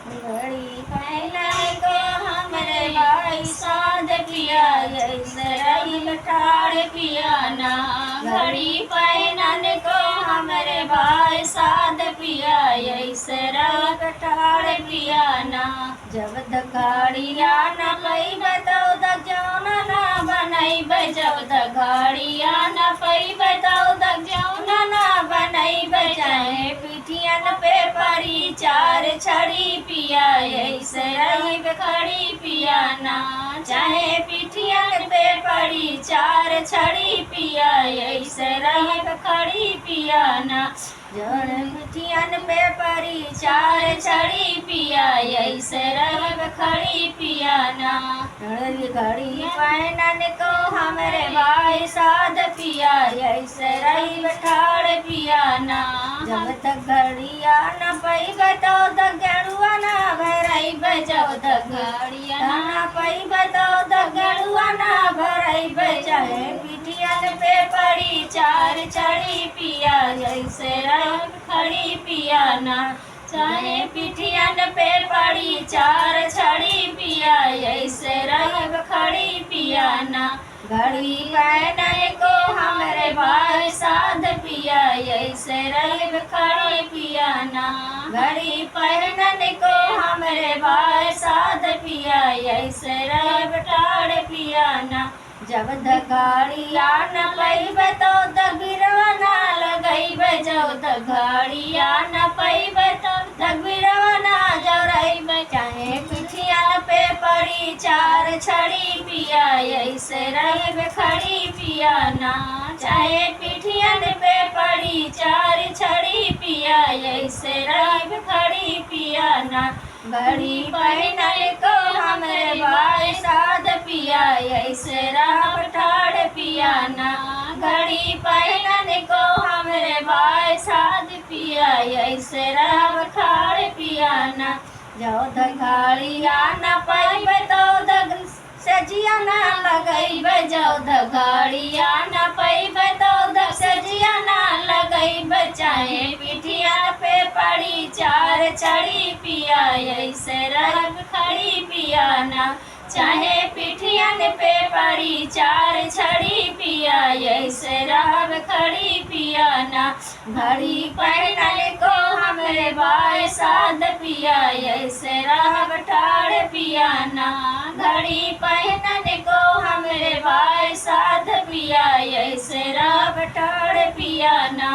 घड़ी पहनाए को हमरे भाई साध पिया ऐसे रही ठाड़ पिया ना। घड़ी पहनन को हमरे भाई साध पिया ऐसे रही ठाड़ पिया ना। जब तक घड़िया न पई बताओ तक जौना ना बनई जब तक घड़िया न पई बताओ तक जौना ना बनई चाहे पिठियन पे परी चार छड़ी पिया ऐसे रही खड़ी पिया ना। चाहे पिठियन पे पड़ी चार छड़ी पिया ऐसे रही खड़ी पिया ना। जौन पिठियन पे परी चार छड़ी पिया ऐसे रही खड़ी पिया ना। घड़ी पहनन को हमरे भाई साध पिया ऐसे रही ठाड़ पिया ना। जब तक घड़िया न पई बताओ तक गड़ुआ ना भरई बजाओ तक घड़िया न पई बताओ तक गड़ुआ ना भरई बजाए। पिठियन पे पड़ी चार छड़ी पिया ऐसे रही खड़ी पिया ना। चाहे पिठियन पे पड़ी चार छड़ी पिया ऐसे रही खड़ी पिया ना। घड़ी पहनने को हमरे भाई साध पिया ऐसे रही खड़ी पिया ना। घड़ी पहनने को हमरे भाई साध पिया ऐसे रही ठाड़ पिया ना। जब तक घड़िया न पई बताओ तक गिरवा ना लगई बजाओ तक घड़िया न पई बताओ तक गिरवा ना जरई चाहे पिठिया पे पड़ी चार छड़ी पिया ऐसे रही खड़ी पिया ना। चाहे पिठियन पे पड़ी चार छड़ी पिया ऐसे रही खड़ी पिया ना। घड़ी पहनने को हमरे भाई साध पिया ऐसे रह ठाड़ पिया ना। घड़ी पहनने को हमरे भाई साध पिया ऐसे रह ठाड़ पिया ना। जाओ घड़िया न पाई बताओ सजिया ना लगई बजाओ घड़िया न पई बताओ सजिया ना लगई बचाए। पिठिया पे पड़ी चार छड़ी पिया ऐसे रही खड़ी पिया ना। चाहे पिठियन पे पड़ी चार छड़ी पिया ऐसे रह खड़ी पिया ना। घड़ी पहनने को हमरे भाई साध पिया ऐसे रह ठाड़ पिया ना। घड़ी पहनने को हमरे भाई साध पिया ऐसे रह ठाड़ पिया ना।